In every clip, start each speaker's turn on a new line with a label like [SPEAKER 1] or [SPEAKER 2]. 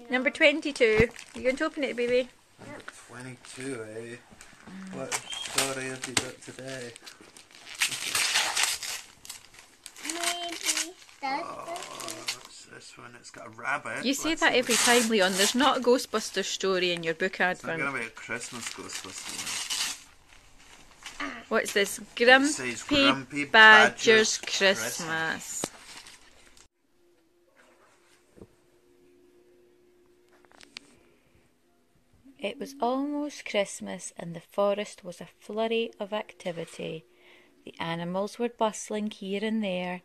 [SPEAKER 1] Number 22. You going to open it, baby?
[SPEAKER 2] 22, eh? What story have you got today?
[SPEAKER 3] Maybe
[SPEAKER 2] What's this one? It's got a rabbit.
[SPEAKER 1] You say that every time, Leon. There's not a Ghostbusters story in your book
[SPEAKER 2] It's not
[SPEAKER 1] advent.
[SPEAKER 2] going to be a Christmas Ghostbusters.
[SPEAKER 1] What's this?
[SPEAKER 2] It says
[SPEAKER 1] Grumpy Badger's Christmas. It was almost Christmas and the forest was a flurry of activity. The animals were bustling here and there,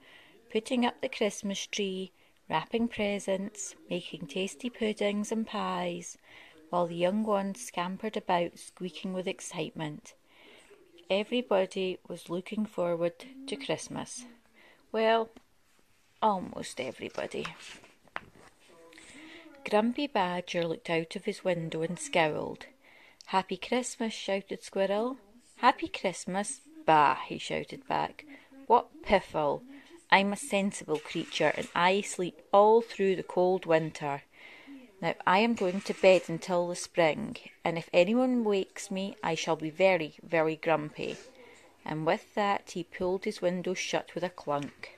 [SPEAKER 1] putting up the Christmas tree, wrapping presents, making tasty puddings and pies, while the young ones scampered about squeaking with excitement. Everybody was looking forward to Christmas. Well, almost everybody. Grumpy Badger looked out of his window and scowled. "Happy Christmas," shouted Squirrel. "Happy Christmas? Bah!" he shouted back. "What piffle! I'm a sensible creature and I sleep all through the cold winter. Now I am going to bed until the spring, and if anyone wakes me I shall be very, very grumpy." And with that he pulled his window shut with a clunk.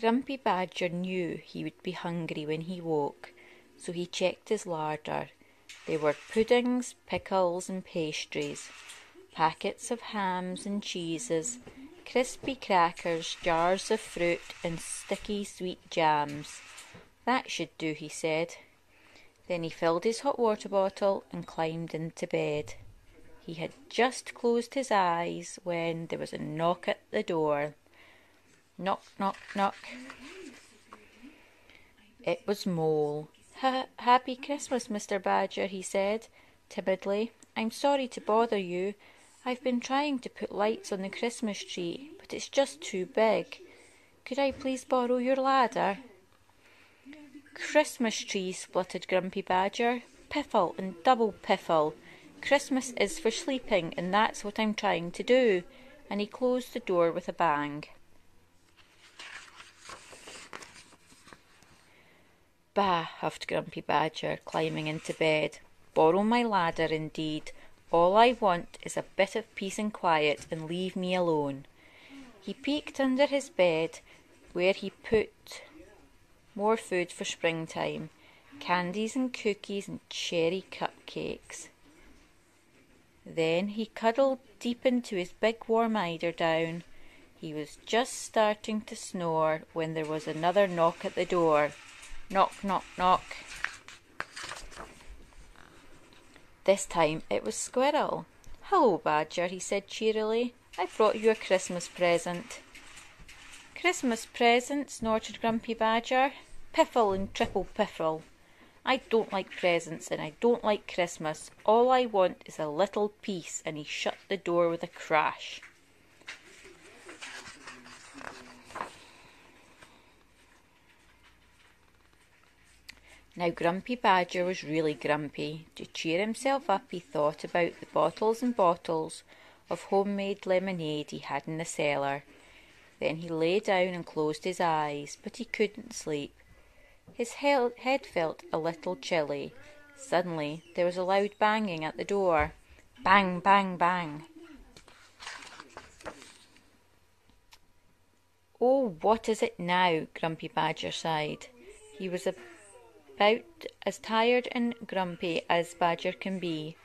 [SPEAKER 1] Grumpy Badger knew he would be hungry when he woke, so he checked his larder. There were puddings, pickles and pastries, packets of hams and cheeses, crispy crackers, jars of fruit and sticky sweet jams. "That should do," he said. Then he filled his hot water bottle and climbed into bed. He had just closed his eyes when there was a knock at the door. Knock, knock, knock. It was Mole. "Happy Christmas, Mr. Badger," he said timidly. "I'm sorry to bother you. I've been trying to put lights on the Christmas tree, but it's just too big. Could I please borrow your ladder?" "Christmas tree," spluttered Grumpy Badger. "Piffle and double piffle. Christmas is for sleeping, and that's what I'm trying to do." And he closed the door with a bang. "Bah!" huffed Grumpy Badger, climbing into bed. "Borrow my ladder, indeed. All I want is a bit of peace and quiet, and leave me alone." He peeked under his bed, where he put more food for springtime, candies and cookies and cherry cupcakes. Then he cuddled deep into his big warm eiderdown. He was just starting to snore when there was another knock at the door. Knock, knock, knock. This time it was Squirrel. "Hello, Badger," he said cheerily. "I've brought you a Christmas present." "Christmas present?" snorted Grumpy Badger. "Piffle and triple piffle. I don't like presents and I don't like Christmas. All I want is a little peace." And he shut the door with a crash. Now Grumpy Badger was really grumpy. To cheer himself up he thought about the bottles and bottles of homemade lemonade he had in the cellar. Then he lay down and closed his eyes, but he couldn't sleep. His head felt a little chilly. Suddenly there was a loud banging at the door. Bang, bang, bang. "Oh, what is it now?" Grumpy Badger sighed. He was about as tired and grumpy as Badger can be.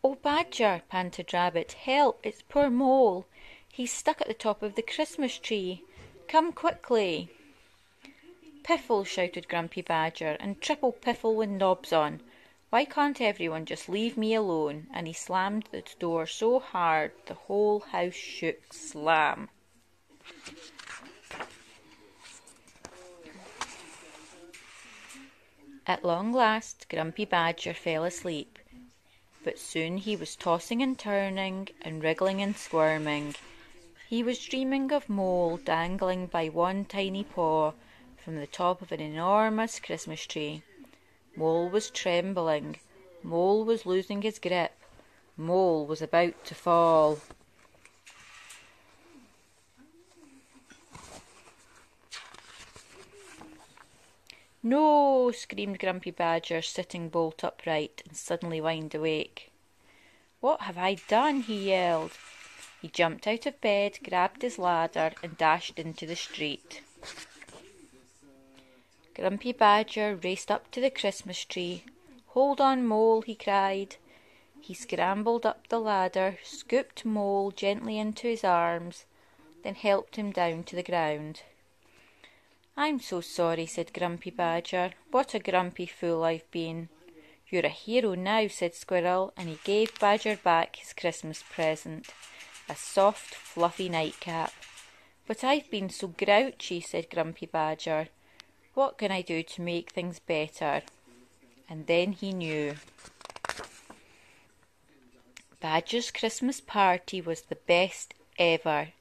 [SPEAKER 1] "Oh, Badger," panted Rabbit, "help, it's poor Mole. He's stuck at the top of the Christmas tree. Come quickly." "Piffle," shouted Grumpy Badger, "and triple piffle with knobs on. Why can't everyone just leave me alone?" And he slammed the door so hard the whole house shook. Slam. At long last Grumpy Badger fell asleep, but soon he was tossing and turning and wriggling and squirming. He was dreaming of Mole dangling by one tiny paw from the top of an enormous Christmas tree. Mole was trembling. Mole was losing his grip. Mole was about to fall. No, screamed Grumpy Badger, sitting bolt upright and suddenly wide awake. What have I done? He yelled. He jumped out of bed, grabbed his ladder, and dashed into the street. Grumpy Badger raced up to the Christmas tree. Hold on, Mole, he cried. He scrambled up the ladder, scooped Mole gently into his arms, then helped him down to the ground. I'm so sorry, said Grumpy Badger. What a grumpy fool I've been. You're a hero now, said Squirrel, and he gave Badger back his Christmas present, a soft, fluffy nightcap. But I've been so grouchy, said Grumpy Badger. What can I do to make things better? And then he knew. Badger's Christmas party was the best ever.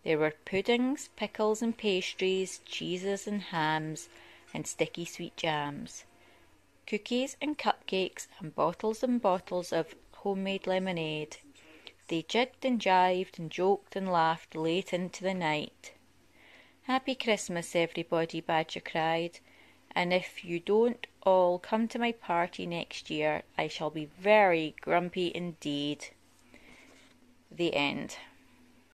[SPEAKER 1] There were puddings, pickles and pastries, cheeses and hams, and sticky sweet jams, cookies and cupcakes, and bottles of homemade lemonade. They jigged and jived and joked and laughed late into the night. Happy Christmas, everybody, Badger cried, and if you don't all come to my party next year, I shall be very grumpy indeed. The end.